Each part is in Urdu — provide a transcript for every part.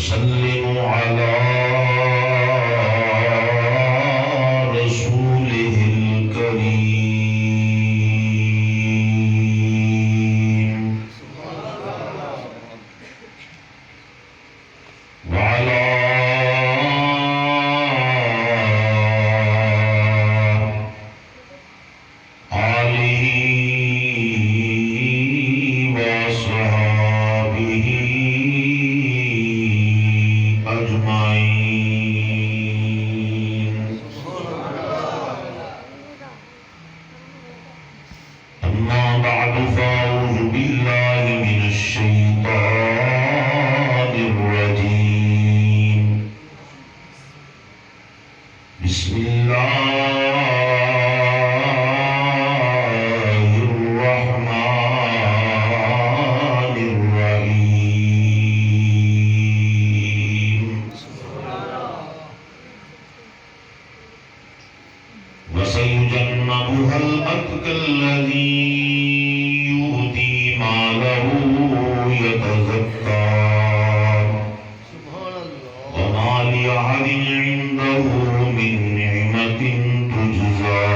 ويسلم على رسوله الكريم وعلى آله وصحبه أجمعين. أما بعد فأعوذ بالله من الشيطان الرجيم. بسم الله الرحمن الرحيم. وسيجنبها الأتقى الذي يؤتي ماله يتزكى وما لأحد عنده من نعمة تجزى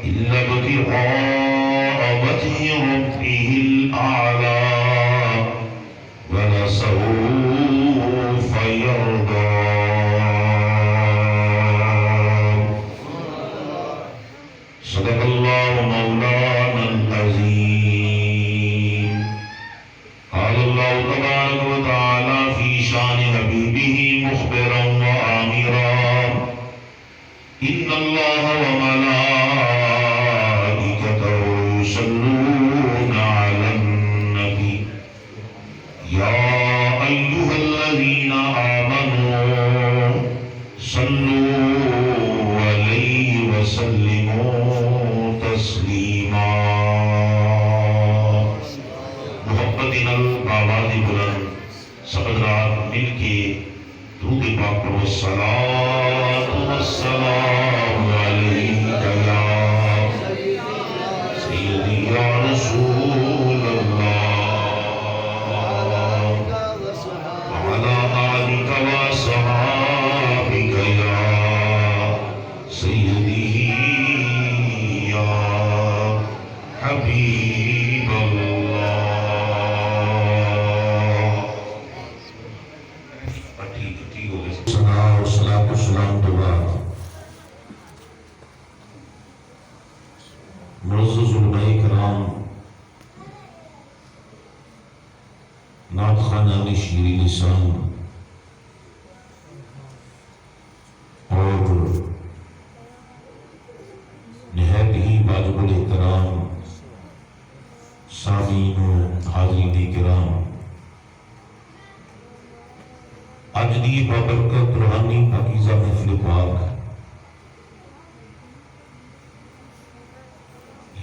إلا ابتغاء وجه ربه الأعلى ولسوف يرضى. صدق الله مولانا العظيم. قال الله تبارك وتعالى في شان حبيبه مخبرا وآمرا إن الله وملائكته يصلون على النبي يا أيها الذين آمنوا صلوا عليه وسلموا تسليما. محبت نل آواز بلند سبق رات مل کے درود پاک پڑھو. الصلاۃ والسلام علیک یا سیدی یا رسول اللہ وعلی آلک وصحابک یا سیدی یا حبیب اللہ. معزز علماء کرام، نعت خوانان شیریں لسان اور نہایت ہی واجب الاحترام سامعین و حاضرین کرام، اج دی بابرکت روحانی پاکیزہ محفل پاک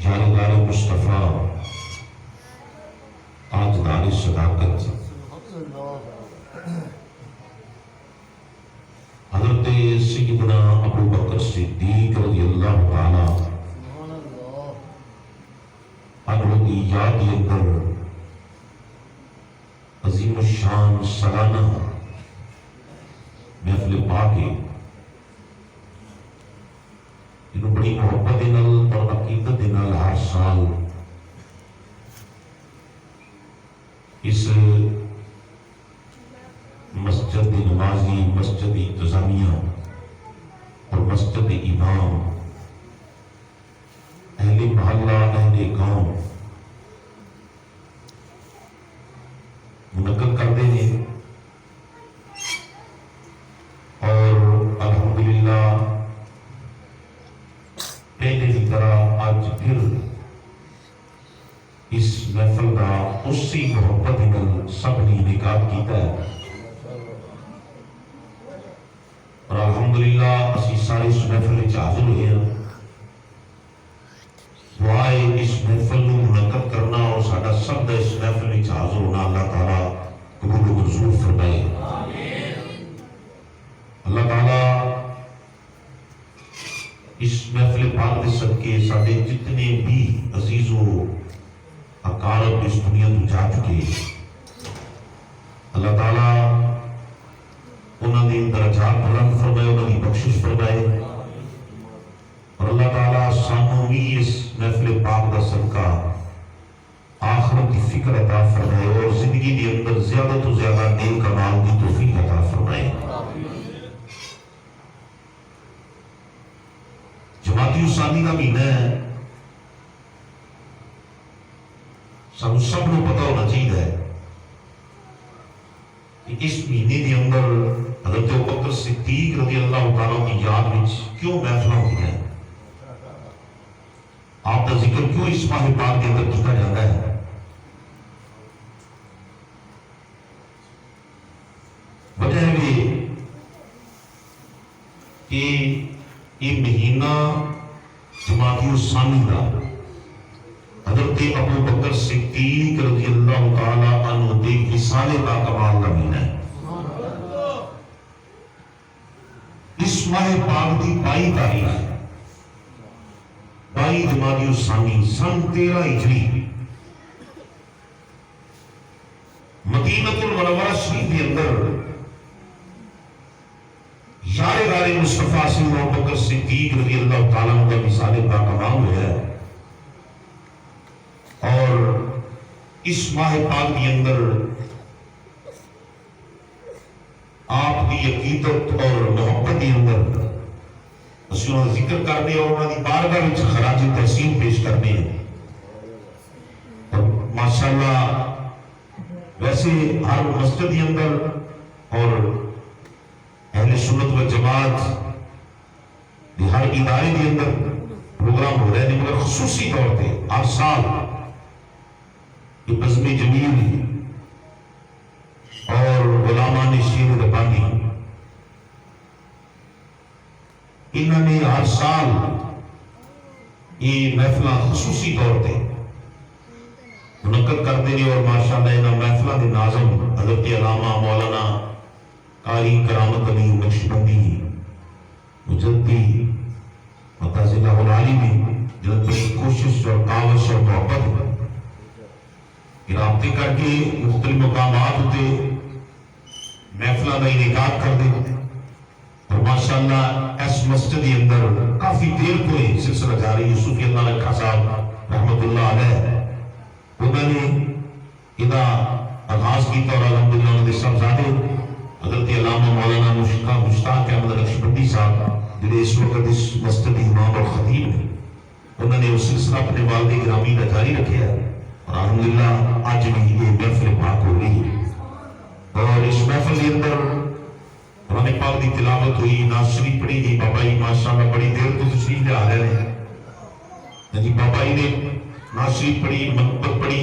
یادگار مصطفیٰ تاجدار صداقت حضرت سیدنا ابو بکر صدیق رضی اللہ تعالی عنہ کی یاد اندر عظیم الشان سالانہ محفل پاک ہے جنہوں بڑی محبت نال اور عقیدت نال ہر سال اس مسجد نمازی، مسجد انتظامیہ اور مسجد امام، اہل محلہ، اہل گاؤں منعقد کرتے ہیں. اور الحمدللہ پہلے کی طرح آج پھر اس محفل کا اسی محبت نال سب نے انعقاد کیتا ہے. اور الحمدللہ اسی سارے اس محفل وچ حاضر ہوئے ہیں. دعائے اس محفل کو منعقد کرنا اور ساڈا سب دا اس محفل وچ حاضر ہونا اللہ تعالیٰ قبول و منظور فرمائے. اللہ تعالیٰ اس محفل پاک دے صدقے ساڈے جتنے بھی عزیز و اقارب اس دنیا تو جا چکے اللہ اللہ تعالیٰ انہوں نے درجات بلند فرمائے، انہوں نے بخشش فرمائے، اور اللہ تعالیٰ سانوں بھی اس محفل پاک دا صدقہ آخرت کی فکر عطا فرمائے اور زندگی کے اندر زیادہ تو زیادہ نیک اعمال کی توفیق عطا فرمائے۔ جماعتی ثانی کا مہینہ ہے، سب کو پتا ہونا چاہیے کہ اس مہینے کے اندر حضرت ابوبکر صدیق رضی اللہ تعالیٰ کی یاد میں کیوں محفل ہوتی ہیں، آپ کا ذکر کیوں اس ماہ پاک کے اندر کیا جاتا ہے؟ وجہ ہے کہ یہ مہینہ جمادی الثانی کا حضرت ابوبکر صدیق رضی اللہ تعالیٰ عنہ دے وصال باکمال کا مہینہ ہے۔ اس ماہ پاک کی 22 تاریخ 22 جمادی الثانی سن 13 ہجری مدینہ المنورہ شریف کے اندر یار غار مصطفیٰ سے ابوبکر صدیق رضی اللہ تعالیٰ عنہ کا وصال باکمال ہوا ہے، اور اس ماہ پاک کے اندر آپ کی عقیدت اور محبت کے اندر اسی انہوں نے ذکر کرنے اور انہوں نے بارگاہ میں خراج تحسین پیش کرنے ہیں۔ اور ماشاءاللہ ویسے ہر مسجد کے اندر اور اہل سنت و جماعت ہر ادارے کے اندر پروگرام ہو رہے ہیں، مگر خصوصی طور پہ ہر سال یہ بزم جمیل اور غلامان شیر ربانی انہوں نے ہر سال یہ محفلہ خصوصی طور پہ منعقد کرتے ہیں، اور ماشاءاللہ انہوں محفلہ کے ناظم حضرت علامہ مولانا قاری کرامت علی نقشبندی مجدی متازلہ العالی میں جنہوں بڑی کوشش اور کاوش اور محبت رابطے کر کے مختلف مقامات ہوتے محفلہ کا انعقاد کر دے، اور ماشاءاللہ اس مسجد کے اندر کافی دیر کو سلسلہ جاری یوسف اللہ لکھا صاحب رحمت اللہ علیہ انہوں نے ادا آغاز کیا، اور الحمدللہ انہوں نے صاحبزادے حضرت علامہ مولانا مشتاق احمد نقشبندی صاحب جنہیں اس وقت اس مسجد امام اور خطیب ہیں، انہوں نے وہ سلسلہ اپنے والد گرامی کا جاری رکھا ہے، اور الحمدللہ آج بھی یہ محفل پاک ہو رہی ہے۔ اور اس محفل کے اندر قرآن پاک کی تلاوت ہوئی، نعت شریف پڑھی گئی، بابا جی ماشاءاللہ بڑی دیر تو تشریف لے آ رہے ہیں، یعنی بابا جی نے نعت شریف پڑھی، منقبت پڑھی،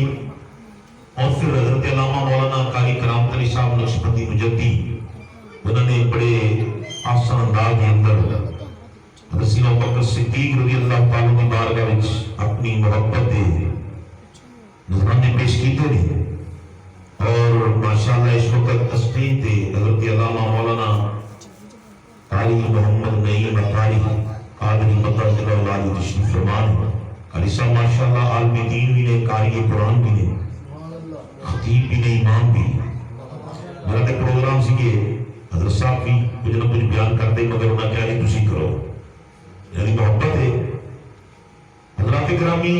اور پھر حضرت علامہ مولانا قاری کرامت علی صاحب نقشبندی مجدی انہوں نے بڑے آسان انداز کے اندر حضرت سیدنا ابوبکر صدیق رضی اللہ تعالیٰ کی بارگاہ میں اپنی محبت دے نظرانے پیش کیتے ہیں، اور ماشاءاللہ اس وقت اسٹیج تے حضرت علامہ مولانا قاری محمد نعیم اطاری قادری متازلہ العالی تشریف فرمان قاری صاحب ماشاءاللہ عالم دین بھی نے، قاری قرآن بھی نے، خطیب بھی نے، امام بھی میرا ایک پروگرام سی کہ حضرت صاحب بھی کچھ نہ کچھ بیان کر دے، مگر انہوں نے کہا نہیں تسی کرو، یعنی محبت ہے۔ حضرات گرامی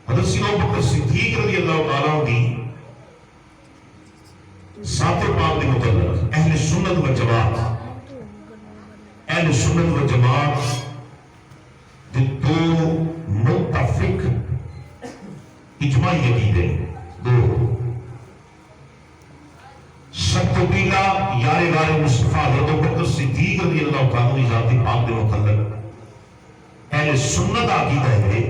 حضرت سیدنا ابوبکر صدیق رضی اللہ تعالیٰ کی ذات پاک کے متعلق اہل سنت و جماعت کے دو متفق اجماعی عقیدے دو، سب تو پہلا یار غار مصطفیٰ حضرت ابوبکر صدیق رضی اللہ تعالیٰ کی ذات پاک کے متعلق اہل سنت عقیدہ ہے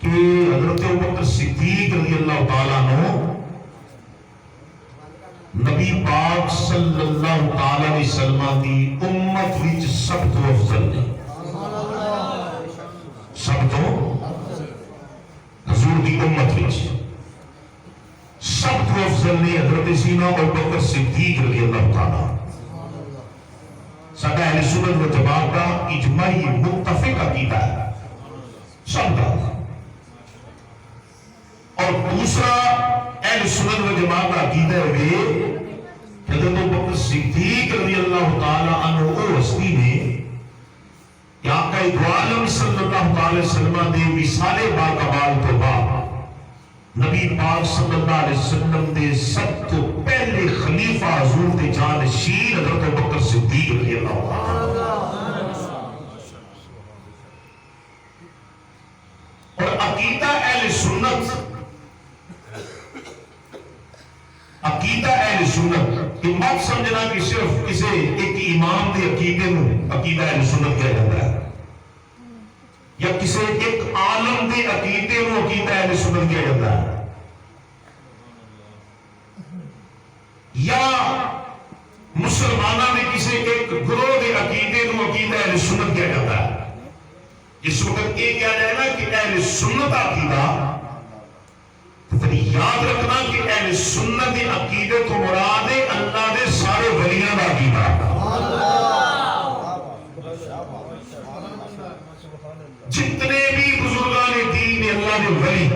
کہ حضرت ابوبکر صدیق رضی اللہ تعالیٰ عنہ نبی پاک صلی اللہ تعالیٰ علیہ وسلم کی امت وچ سب تو افضل نے، سب تو حضور کی امت وچ سب تو افضل نے حضرت سیدنا ابوبکر صدیق رضی اللہ تعالیٰ۔ سادہ اہل سنت و جماعت کا اجماعی متفق عقیدہ ہے سب کا دوسرا اہل سنت و جماعت کا عقیدہ ہے حضرت ابوبکر صدیق رضی اللہ تعالی عنہ وہ ہستی نے کہ آقا دو عالم صلی اللہ علیہ وسلم دے وصال باکمال تو بعد نبی پاک صلی اللہ علیہ وسلم دے سب تو پہلے خلیفہ حضور دے جانشین حضرت ابوبکر صدیق رضی اللہ عنہ اور عقیدہ اہل سنت کہ مت سمجھنا کہ صرف کسی ایک امام دے عقیدے نو عقیدہ اہل سنت کہا جاتا ہے یا کسی ایک عالم دے عقیدے نو عقیدہ اہل سنت کہا جاتا ہے یا مسلمانوں میں کسی ایک گروہ دے عقیدے نو عقیدہ اہل سنت کہا جاتا ہے اس وقت یہ کہا جائے نا کہ اہل سنت عقیدہ تو پھر یاد رکھنا کہ اہل سنت کے عقیدے تو مراد ہے اللہ دے سارے ولیاں کا عقیدہ جتنے بھی بزرگان دین اللہ دے ولی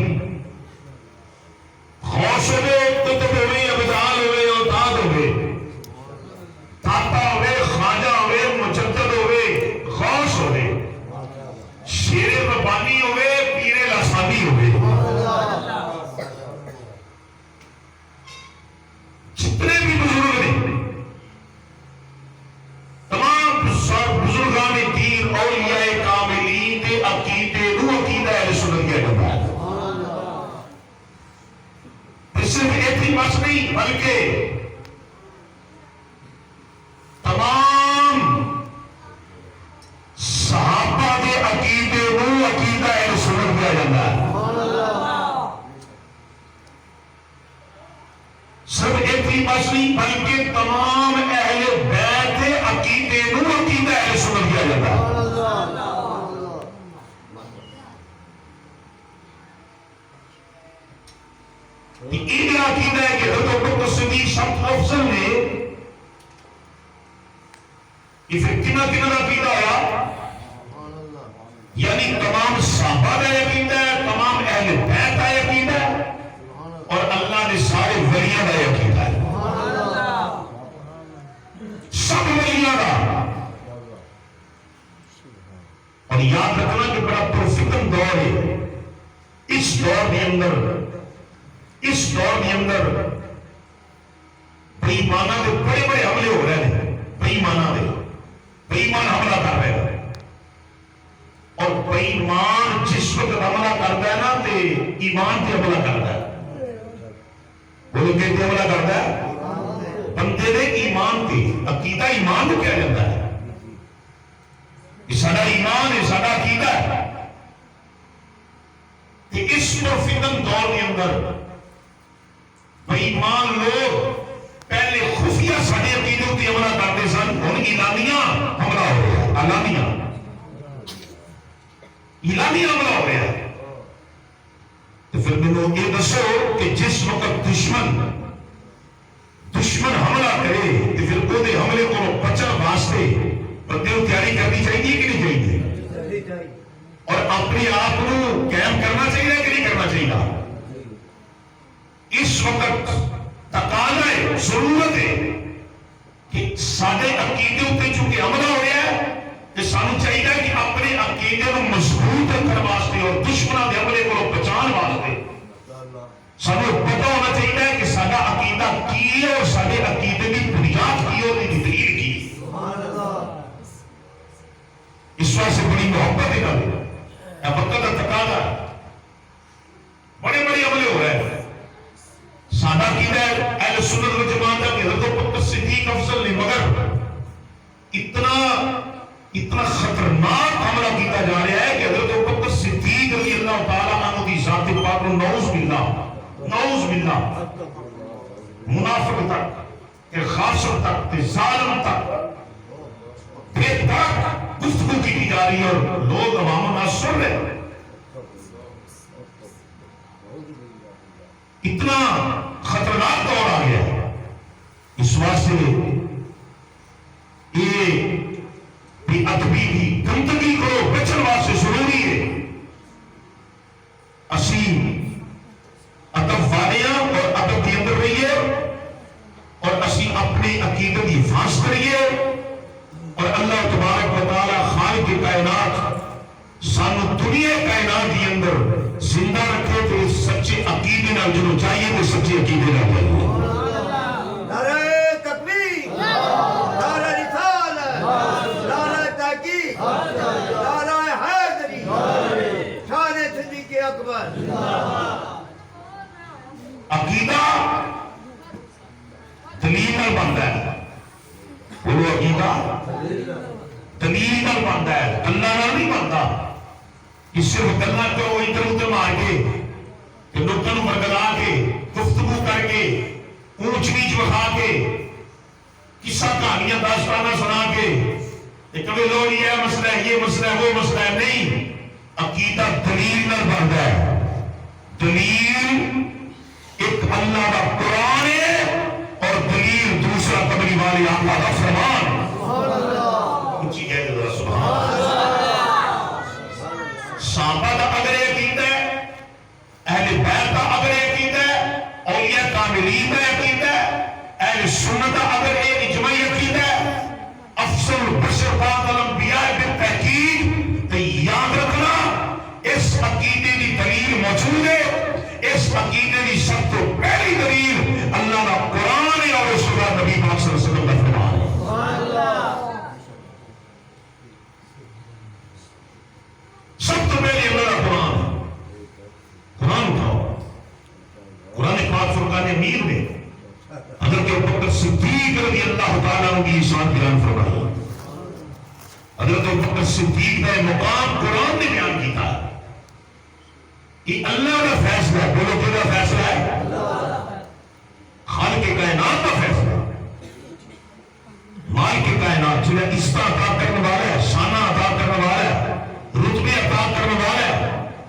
غوث ہوئے قطب ہوئے ابدال ہوئے اوتاد ہوئے داتا ہوئے خواجہ ہوئے مجدد ہوئے غوث ہوئے شیر ربانی ہوئے پیر لاسانی ہوئے جتنے بھی بزرگ نے تمام بزرگان دین اولیاء کاملین کے عقیدے نو عقیدہ اہل سنت کہا جاتا ہے صرف ایک ہی بس نہیں بلکہ تمام صحابہ کے عقیدے نو عقیدہ اہل سنت کہا جاتا ہے صرف ایک ہی بس نہیں بلکہ تمام اہل بیت کے عقیدے نو عقیدہ اہل سنت کہا جاتا ہے یہ عقیدہ ہے کہ حضرت ابوبکر صدیق سب افضل نے یہ پھر کنہ کا عقیدہ آیا یعنی تمام صحابہ کا عقیدہ ہے تمام اہل بیت کا عقیدہ ہے اور اللہ نے سارے ولیاں کا عقیدہ ہے سب ولیاں کا اور یاد رکھنا کہ بڑا پرفتن دور ہے اس دور کے اندر بےایمانہ کے بڑے بڑے حملے ہو رہے ہیں بےایمان حملہ کر رہے ہیں اور بےایمان جس وقت حملہ کرتا ہے نا تو ایمان سے حملہ کرتا ہے بولو کہتے حملہ کرتا ہے بندے نے ایمان تے عقیدہ ایمان کو کیا جاتا ہے یہ سارا ایمان ہے سارا عقیدہ ہے کہ اس پرفتن دور کے اندر بےایمان لوگ پہلے خفیہ سارے عقیدوں کی حملہ کرتے سن ہن اعلانیہ حملہ ہو رہا ہے اعلانیہ حملہ ہو رہا ہے تو پھر میں یہ دسو کہ جس وقت دشمن حملہ کرے تو پھر وہ حملے کو بچن واسطے بندے کو تیاری کرنی چاہیے کہ نہیں چاہیے اور اپنے آپ کو قائم کرنا چاہیے کہ نہیں کرنا چاہیے اس وقت تقاضا ہے ضرورت ہے کہ سارے عقیدے اتنے چونکہ حملہ ہو رہا ہے کہ سانو چاہیے کہ اپنے عقیدے کو مضبوط کرنے واسطے اور دشمنوں کے حملے کو بچان واسطے سانو پتہ ہونا چاہیے کہ سارا عقیدہ کی ہے اور سارے عقیدے کی بنیاد کی اور دلیل کی اس واسطے بڑی محبت ہے وقت کا تقاضا بڑے بڑے حملے ہو رہے ہیں سادہ عقیدہ ہے اہل سنت و جماعت کا کہ حضرت ابوبکر صدیق افضل نے مگر اتنا خطرناک حملہ کیتا جا رہا ہے کہ حضرت ابوبکر صدیق رضی اللہ تعالی عنہ کی ذات پاک کو نعوذ باللہ منافق تک غاصب تک ظالم تک بے تک گفتگو کی جا رہی ہے اور لوگ عوام الناس سن رہے ہیں اتنا خطرناک دور آ گیا ہے اس واسطے یہ بھی ادبی بھی گندگی کرو بچن واسطے ضروری ہے اسی ادب سانو دنیا کائنات کے اندر زندہ رکھے تو سچے عقیدے نال جنوں چاہیے تو سچے عقیدے نال چاہیے. نعرہ تکبیر، نعرہ رسالت، نعرہ تحقیق، نعرہ حیدری، شان صدیق اکبر. عقیدہ دلیل نال بنتا ہے. بولو عقیدہ دلیل نال بنتا ہے، گلاں نال نہیں بنتا. کہ صرف گلاں کو ادھر ادھر مار کے لوگوں کو برگلا کے گفتگو کر کے اونچ نیچ بخا کے قصہ کہانیاں داستانہ سنا کے کبھی لوگ یہ مسئلہ ہے یہ مسئلہ ہے وہ مسئلہ ہے. نہیں، عقیدہ دلیل نال بنتا ہے. دلیل ایک اللہ کا قرآن ہے اور دلیل دوسرا قبری والے آقا کا فرمان. اونچی کہہ دے ذرا سبحان اللہ. صحابہ کا اگر یہ عقیدہ ہے، اہل بیت کا اگر یہ عقیدہ ہے، اولیاء کاملین کا عقیدہ ہے، اہل سنت کا اگر یہ اجماعی عقیدہ ہے، افضل البشر بعد الانبیاء بالتحقیق، تو یاد رکھنا اس عقیدے کی دلیل موجود ہے. اس عقیدے کی سب تو پہلی دلیل اللہ کا قرآن ہے اور اس کا نبی پاک صلی اللہ علیہ وسلم کا فرمان ہے. سب تو پہلے اللہ کا قرآن ہے. قرآن اٹھاؤ. قرآن پاک فرقان امیر نے حضرت ابوبکر صدیق رضی اللہ تعالیٰ عنہ کی شان بیان فرمائی. حضرت ابوبکر صدیق کا مقام قرآن نے بیان کیتا ہے. یہ اللہ کا فیصلہ ہے. بولو کیا فیصلہ ہے؟ خالق کائنات کا فیصلہ ہے. مالک کائنات جنہیں عزت عطا کرنے والا ہے، شانہ عطا کرنے والا ہے، رتبے عطا کرنے والا ہے،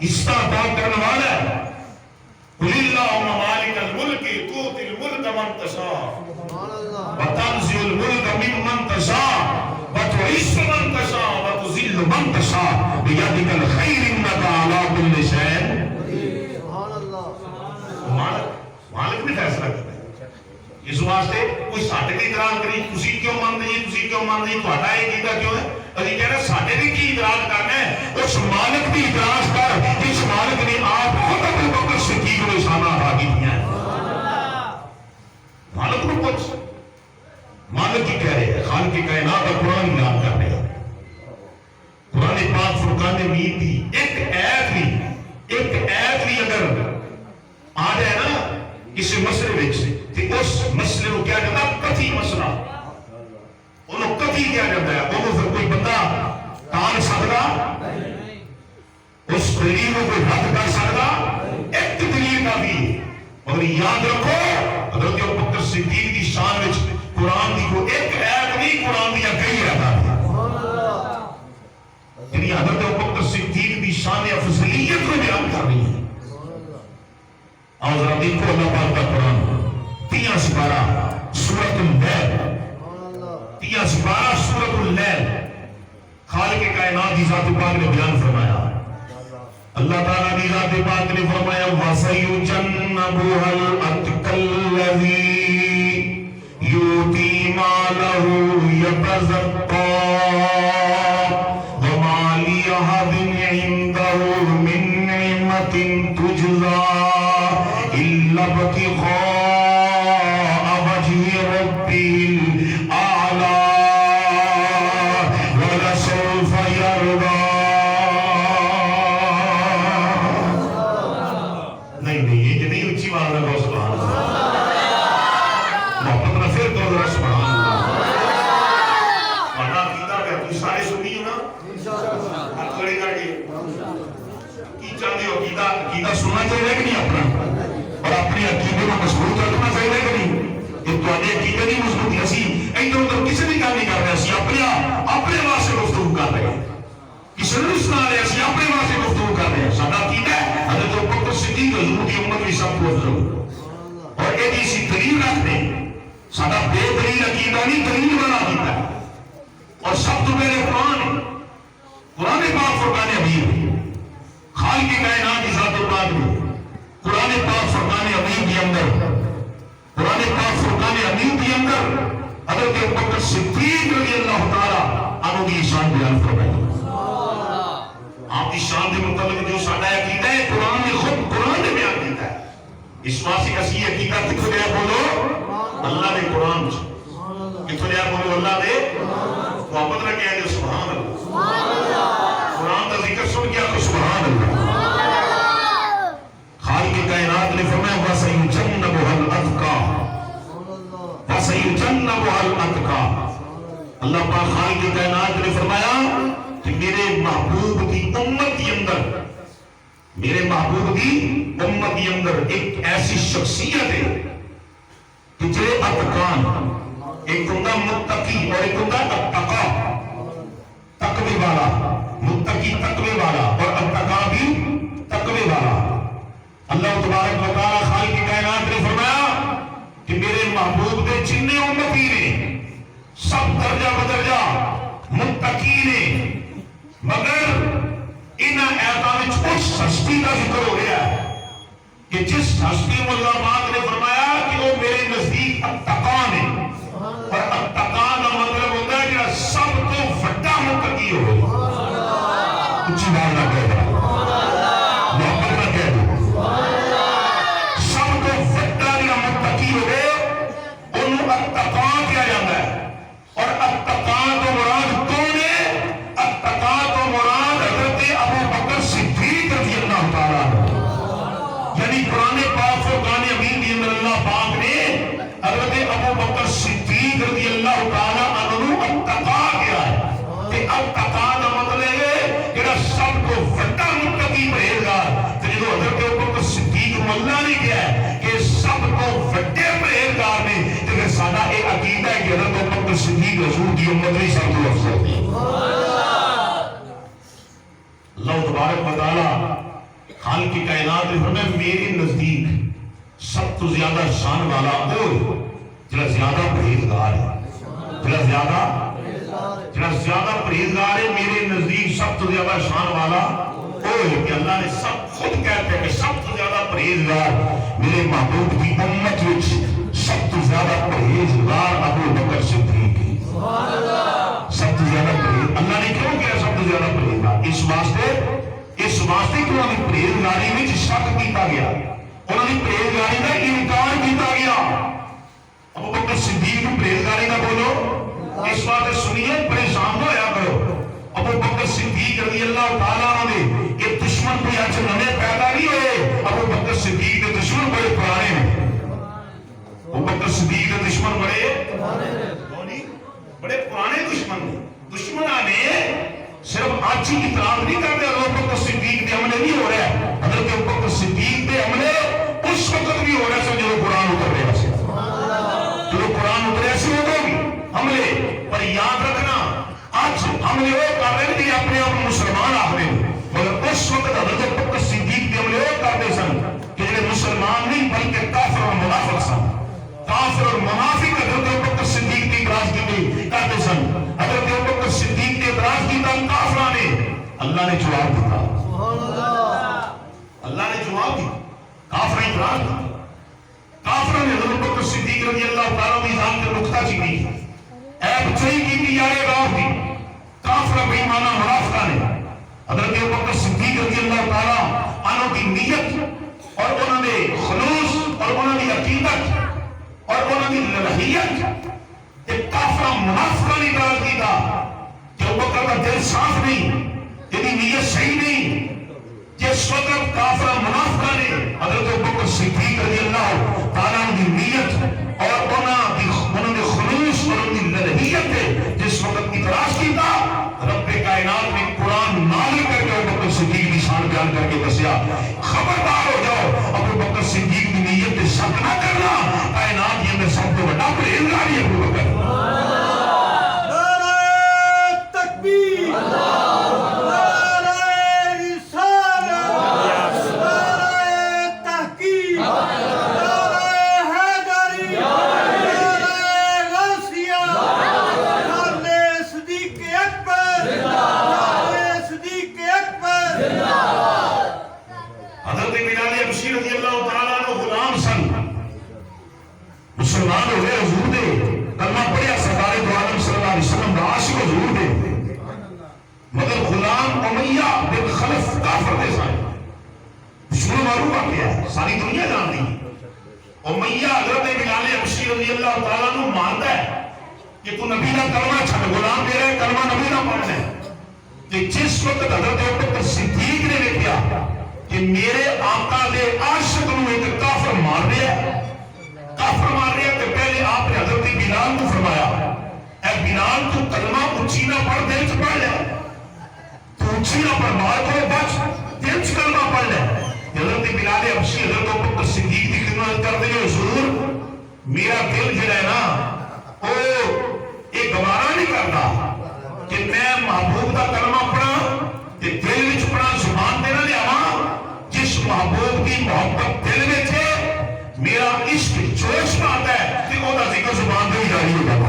عزت عطا کرنے والا ہے. قل اللہم مالک الملک تؤتی الملک من تشاء وتنزع الملک ممن تشاء وتعز من تشاء وتذل من تشاء بیدک الخیر انک علی کل شیء. مالک نے فیصلہ کیا. اس واسطے کوئی ساڈے تے اعتراض کری تسی کیوں مانتے جی تسی کیوں مانتے جی تہاڈا یہ کیتا کیوں ہے. اسی کہہ رہے ساڈے تے کی اعتراض کرنا ہے اس مالک دی اعتراض کر جس مالک نے آپ خود ابو بکر صدیق کو نشانہ عطا کیتیاں ہیں. مالک کو پوچھ. مالک کی کہہ رہے ہیں خالق کائنات کا قرآن بیان کر رہے ہیں. قرآن پاک فرقان امین دی ایک ایت بھی اگر آ جائے نا کسی مسئلے وچ تے اس مسئلے کو کیا جاتا ہے قطعی مسئلہ. انہوں قطعی کیا جاتا ہے. انہوں پھر کوئی بندہ ٹال سکتا اس دلیل کو کوئی رد کر سکتا ایک دلیل کا بھی. مگر یاد رکھو حضرت ابوبکر صدیق کی شان وچ قرآن دی کو ایک ایت نہیں قرآن دیا کئی رہتا ہے. یعنی حضرت ابوبکر صدیق کی شان افضلیت کو بیان کر رہی ہے. اور ذرا دیکھو اللہ پاک کا قرآن 3 سپارہ سورۃ اللیل. 3 سپارہ سورۃ اللیل خالق کائنات کی ذات پاک نے بیان فرمایا. اللہ تعالیٰ کی ذات پاک نے فرمایا وَسَيُجَنَّبُهَا الْأَتْقَى الَّذِي يُؤْتِي مَالَهُ يَتَزَكَّىٰ وَمَا لِأَحَدٍ عِندَهُ مِن نِّعْمَةٍ تُجْزَىٰ إِلَّا ابْتِغَاءَ وَجْهِ رَبِّهِ الْأَعْلَىٰ وَلَسَوْفَ يَرْضَىٰ. نہیں یہ نہیں اچھی بات ہے. سبحان اللہ. محبت نہ پھر تو ذرا سبحان اللہ. ورنہ عقیدہ کہ تم سارے سنی ہو نا ہاتھ کھڑے کر کے کی چاہتے ہو. عقیدہ سننا چاہیے کہ نہیں اپنا اور اپنے عقیدے کو مضبوط رکھنا چاہیے کہ نہیں. یہ تھوڑے عقیدے نہیں مضبوط اسی ادھر ادھر کسی بھی گل نہیں کر رہے. اسی اپنے واسطے گفتگو کر رہے ہیں. کسی نے سنا رہے اسی اپنے واسطے گفتگو کر رہے ہیں. ساڈا عقیدہ ہے حضرت ابوبکر صدیق حضور کی امت بھی سب کو افضل اور یہ اسی دلیل رکھتے ساڈا بے دلیل عقیدہ نہیں دلیل والا عقیدہ ہے. اور سب تو پہلے قرآن ہے. قرآن پاک فرقان امین خالق کائنات کی ذات پاک نے قرآن پاک فرقان امین کے اندر قرآن پاک فرقان امین کے اندر حضرت ابوبکر صدیق رضی اللہ تعالی عنہ کی شان بیان فرمائی. آپ کی شان کے متعلق جو ساڈا عقیدہ ہے قرآن نے خود قرآن نے بیان کیتا ہے. اس واسطے اسی عقیدہ کتوں لیا بولو اللہ نے قرآن کتوں لیا بولو اللہ نے محبت نہ کہہ دے سبحان اللہ. قرآن کا ذکر سن کے آپ کو سبحان اللہ. خالق کائنات نے فرمایا وَسَيُجَنَّبُهَا الْأَتْقَى وَسَيُجَنَّبُهَا الْأَتْقَى. اللہ پاک خالق کائنات نے فرمایا کہ میرے محبوب کی امت کے اندر میرے محبوب کی امت کے اندر ایک ایسی شخصیت ہے کہ جو اتقان ایک ہوتا متقی اور ایک ہوتا اتقا تقوی والا. متقی تقوی والا اور اتقا بھی تقوی والا. اللہ تبارک و تعالی خالق کائنات نے فرمایا کہ میرے محبوب کے جتنے امتی نے سب درجہ بدرجہ متقی نے مگر ان آیاتوں میں اس ہستی کا ذکر ہو گیا ہے کہ جس ہستی کو اللہ پاک نے فرمایا کہ وہ میرے نزدیک اتقا ہے. اور اتقا کا مطلب ہوتا ہے کہ سب تو بڑا متقی ہو. کچھ بات نہ کہہ رہا محبت نہ کہہ دو سب تو بڑا جو متقی ہوئے انہوں اتقا کیا جاتا ہے. اور اتقا تو مراد کون ہے؟ اتقا تو مراد حضرت ابو بکر صدیق رضی اللہ تعالیٰ یعنی قرآن پاک فرقان حمید کے اندر اللہ پاک نے حضرت ابو بکر صدیق رضی اللہ تعالیٰ عنہ اتقا کیا ہے. کہ اتقا کا مطلب ہے کہ سب کو بڑا متقی پرہیزگار. تو جو حضرت ابو بکر صدیق اللہ نے کیا ہے کہ سب کو بڑے پرہیزگار نے تو پھر سادہ ایک عقیدہ ہے کہ حضرت ابو بکر صدیق رسول کی امت نہیں سب کو افضل ہے. اللہ تبارک و تعالی خالق کی کائنات نے فرمایا میرے نزدیک سب تو زیادہ شان والا وہ جڑا زیادہ پرہیزگار ہے. جڑا زیادہ پرہیزگار ہے میرے نزدیک سب تو زیادہ شان والا وہ ہے کہ اللہ نے سب خود کہتے ہیں کہ سب تو زیادہ پرہیزگار میرے محبوب کی امت وچ سب تو زیادہ پرہیزگار ابو بکر صدیق ہے. سب تو زیادہ پرہیز اللہ نے کیوں کیا سب تو زیادہ پرہیزگار؟ اس واسطے کہ انہوں نے پرہیزگاری میں شک کیتا گیا. انہوں نے پرہیزگاری کا انکار کیتا گیا. ابو بکر صدیق کی پرہیزگاری کا بولو اس واسطے سنیے پریشان نہ ہویا کرو. ابو بکر صدیق رضی اللہ تعالیٰ عنہ یہ دشمن کوئی اچھے نئے پیدا نہیں ہوئے. ابو بکر صدیق کے دشمن بڑے پرانے ہیں. ابو بکر صدیق کے دشمن بڑے پرانے دشمن ہیں. دشمنوں نے صرف آج ہی اطلاع نہیں کرتے ابو بکر صدیق کے حملے نہیں ہو رہے. حضرت ابو بکر صدیق کے حملے اس وقت بھی ہو رہے ہیں جو قرآن اتر رہے ہیں. جو قرآن اترے سے ہوگا بھی حملے پر یاد رکھنا آج حملے وہ کر رہے تھے اپنے آپ مسلمان آخری مگر اس وقت حضرت ابو بکر صدیق کے حملے وہ کرتے سن کہ جو مسلمان نہیں بلکہ کافر اور منافق سن. کافر اور منافق حضرت ابو بکر صدیق کی اعتراض کی کرتے سن. حضرت ابو بکر صدیق نے اعتراض کی تھا کافروں نے اللہ نے جواب دیتا. اللہ نے جواب دی. کافر اعتراض دی. کافروں نے حضرت ابو بکر صدیق رضی اللہ تعالیٰ کی ذات کے نقطہ چینی ایب چاہی کی یارے راہ دی. کافر بے ایمانہ منافقہ نے حضرت ابو بکر صدیق رضی اللہ تعالیٰ عنہ کی نیت اور انہوں نے خلوص اور انہوں نے عقیدت اور انہوں نے للہیت ایک کافر منافقہ نے اعتراض کی تھا کہ ابو بکر کا دل صاف نہیں یعنی نیت صحیح نہیں. جس وقت کافر منافقہ نے حضرت ابو بکر صدیق رضی اللہ تعالیٰ کی نیت اور انہوں نے خلوص اور ان کی للہیت ہے جس وقت اعتراض کی تھا رب کائنات نے قرآن نازل کر کے ابو بکر صدیق کی شان بیان کر کے دسیا خبردار ہو جاؤ ابو بکر صدیق کی نیت پہ شک نہ کرنا. کائنات یہ میں سب کو بڑا پرہیزگار ہے ابو بکر. نعرہ تکبیر مسلمان ہوئے حضور دے ساری دنیا جان دی امیہ حضرت بلال حبشی رضی اللہ تعالیٰ عنہ مانتا ہے کہ تو نبی کا کلمہ چھڑ غلام دے رہے کلمہ نبی کا پڑھنا ہے کہ جس وقت حضرت ابوبکر صدیق نے دیکھا کہ میرے آقا دے عاشق نو ایک کافر مار رہا ہے تو پہلے آپ نے حضرت بلال کو فرمایا اے بلال تو کلمہ اچھی نہ پڑھ دل چ پڑھ لے تو اچھی نہ پڑھ مار کو بچ دل چ کلمہ پڑھ لے حضرت بلال حبشی حضرت ابوبکر صدیق کی خدمت کر دے حضور میرا دل جو ہے نا وہ ایک گوارا نہیں کرتا کہ میں محبوب کا کلمہ پڑھا کہ دل وچ پڑھا زبان تے نہ لیا جس محبوب کی محبت دل میں تھے میرا عشق جوش میں آتا ہے کہ وہ دا ذکر زبان تے ہی جاری ہو جاتا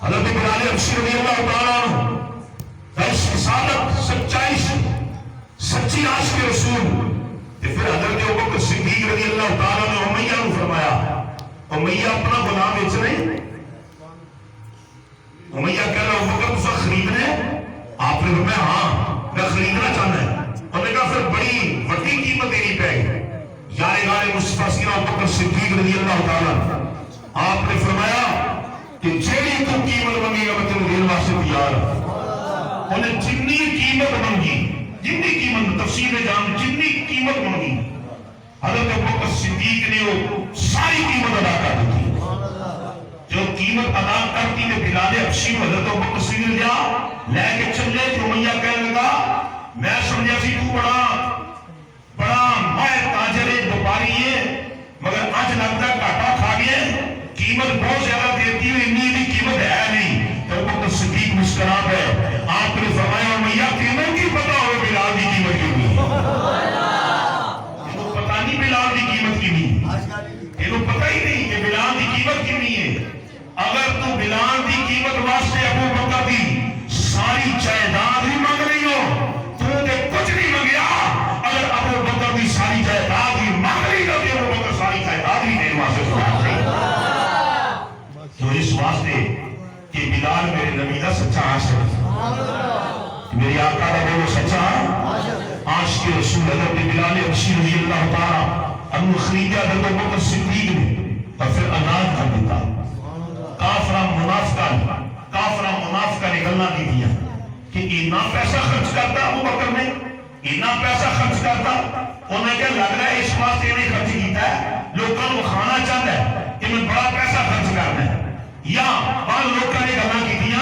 حضرت بلال حبشی رضی اللہ تعالیٰ عنہ صادق سچائی سچی عاشق رسول پھر حضرت ابوبکر صدیق رضی اللہ تعالیٰ نے امیہ کو فرمایا امیہ اپنا غلام بیچ نہیں امیہ کہہ رہا ابوبکر تسا خریدنا ہے آپ نے فرمایا ہاں میں خریدنا چاہتا ہے انہوں نے کہا پھر بڑی وڈی قیمت دینی پے گی یار غار مصطفیٰ سیدنا ابوبکر صدیق رضی اللہ تعالیٰ آپ نے فرمایا کہ جیڑی تو قیمت منگے گا میں تیرے دین واسطے تیار انہیں جتنی قیمت منگی جتنی قیمت تفسیر میں جان جتنی قیمت منگی حضرت ابوبکر صدیق نے وہ ساری قیمت ادا کر دی جو قیمت ادا کرتی نے بلال حبشی حضرت ابوبکر صدیق نے لے کے چلے تو امیہ کہنے لگا میں سمجھا سی تو بڑا ماہر تاجر وپاری ہے مگر آج لگتا گھاٹا کھا گیا قیمت بہت زیادہ دیتی ہے اتنی قیمت ہے نہیں تو ابوبکر صدیق مسکرا گئے آپ نے فرمایا امیہ تینوں کی پتہ ہو بلال کی قیمت کتنی ہے پتہ نہیں بلال کی قیمت کتنی ہے یہ پتہ ہی نہیں کہ بلال کی قیمت کتنی ہے اگر تو بلال کی قیمت واسطے ابوبکر کی ساری جائیداد ہی مانگ رہی ہو تو نے کچھ نہیں منگیا اگر ابوبکر کی ساری جائیداد ہی مانگ رہی ہو تو ابوبکر ساری جائیداد ہی دینے واسطے سنا تو اس واسطے کہ بلال میرے نبی کا سچا عاشق میری آقا کا وہ سچا عاشق رسول حضرت بلال حبشی رضی اللہ تعالیٰ عنہ خریدا حضرت ابوبکر صدیق نے اور پھر آزاد کر دیتا کافرہ منافقہ نکلنا دی دیا کہ اتنا پیسہ خرچ کرتا ابوبکر نے اتنا پیسہ خرچ کرتا انہیں کیا لگ رہا ہے اس واسطے انہیں خرچ کیتا ہے لوگوں کو کھانا چاہتا ہے کہ میں بڑا پیسہ خرچ کرنا ہے یا بعض لوگوں نے گلا کی دیا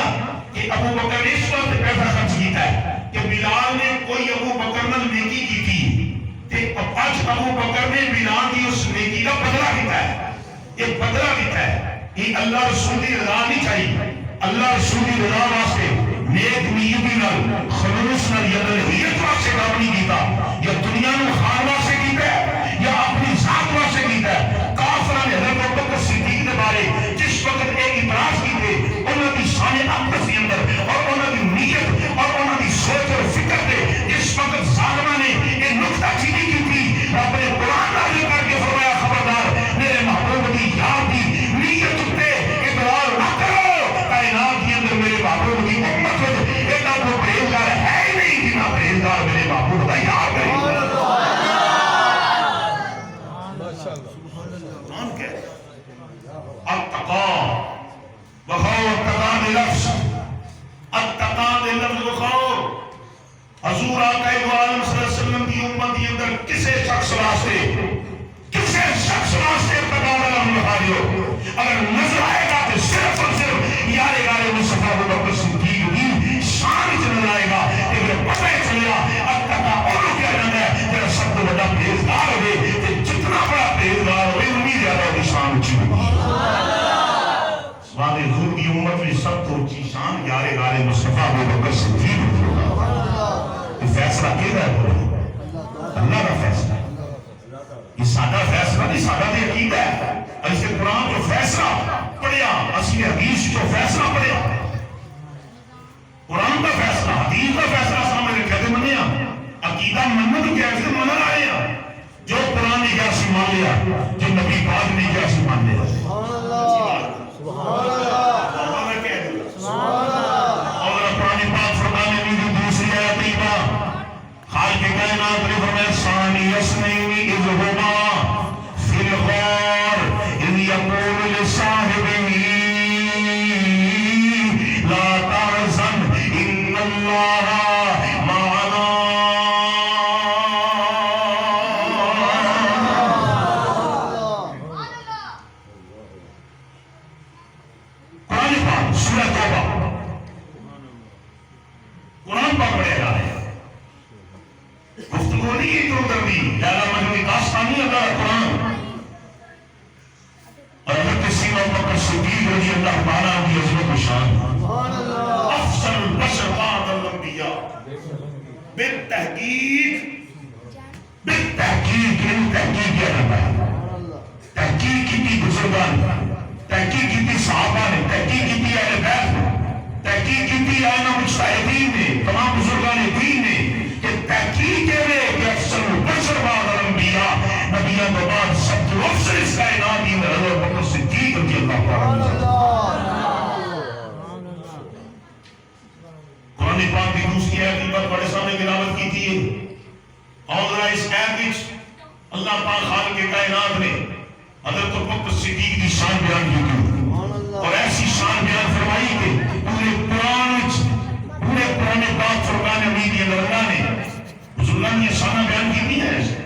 کہ ابوبکر نے اس وقت پیسہ خرچ کیتا ہے کہ بلال نے کوئی ابوبکر نے نیکی کی تھی کہ آج ابوبکر نے بلال کی اس نیکی کا بدلہ دیتا ہے یہ بدلہ دیتا ہے یہ اللہ رسول کی رضا نہیں چاہیے اللہ رسول کی رضا واسطے نیک نیتی نال خلوص نال یا الہیت واسطے کام نہیں کیتا یا دنیا نو خان واسطے کیتا ہے یا اپنی ذات واسطے کیتا ہے کافروں نے حضرت ابوبکر صدیق کے بارے جس وقت ایک اعتراض کیتے انہوں کی شان اقدس کے اندر اور انہوں کی نیت اور انہوں کی سوچ اور فکر دے جس وقت ظالمہ نے یہ نکتہ چینی کی تھی اپنے قرآن نازل کر کے فرمایا خبردار میرے محبوب کی یاد کی نیت پہ اقرار نہ کرو کائنات کے اندر میرے محبوب کی امت ایک آپ کو پرہیزگار ہے ہی نہیں جنا پرہیزگار میرے محبوب کا یاد کرے حضور آقا عالم صلی اللہ علیہ وسلم کی امت کے اندر کسے شخص واسطے اتقاء لفظ لکھا دیو اگر نظر آئے گا تو صرف اور صرف یار غار مصطفیٰ ابوبکر صدیق کی شان چل آئے گا کہ پتہ ہی چلے گا اتقاء اور کیا جانا ہے تیرا سب تو بڑا پرہیزگار ہوئے کہ جتنا بڑا پرہیزگار ہوئے اتنی زیادہ ہوگی شان اچھی ہوگی سبحان حضور کی امت میں سب تو اچھی شان یار غار مصطفیٰ ابوبکر صدیق ہوگا فیصلہ کیا ہے اللہ کا فیصلہ یہ سادہ فیصلہ نہیں سادہ دے عقیدہ ہے اس کے قرآن جو فیصلہ پڑھیا اسی حدیث جو فیصلہ پڑھیا قرآن کا فیصلہ حدیث کا فیصلہ سامنے رکھا تو منیا عقیدہ منت کیا ہے منع آئے جو قرآن نے کیا سی مان لیا جو نبی پاک نے کیا سی مان لیا کائنات نے فرمایا ثانی اثنین اذ ہما فی الغار اذ یقول لصاحبہ لا تحزن ان اللہ معنا. قرآن پاک سورہ توبہ قرآن پاک پڑھے جا رہے ہیں. گفتگو نہیں ادھر ادھر دی لہذا مجموعی داستانی اللہ قرآن. اور حضرت سیدنا ابوبکر صدیق رضی اللہ تعالیٰ کی عظمت و شان افضل البشر بعد الانبیاء بالتحقیق تحقیق کیا جاتا ہے. تحقیق کی تھی بزرگان، تحقیق کی تھی صحابہ نے، تحقیق کی تھی اہل بیت نے، تحقیق کی تھی ائمہ مجتہدین نے، تمام بزرگان دین نے کہ تحقیق ہے کہ افضل البشر بعد الانبیاء نبیوں کے بعد سب سے افضل اس کائنات کی حضرت بکر صدیق رضی اللہ تعالیٰ عنہ. قرآن پاک کی دوسری آیت کی بات بڑے سامنے تلاوت کی تھی. اور اس آیت میں اللہ پاک خالق کائنات نے حضرت بکر صدیق کی شان بیان کی تھی اور ایسی شان بیان فرمائی کہ پورے قرآن پاک فرقان حمید اللہ نے بزرگان نے شان بیان کی نہیں ہے.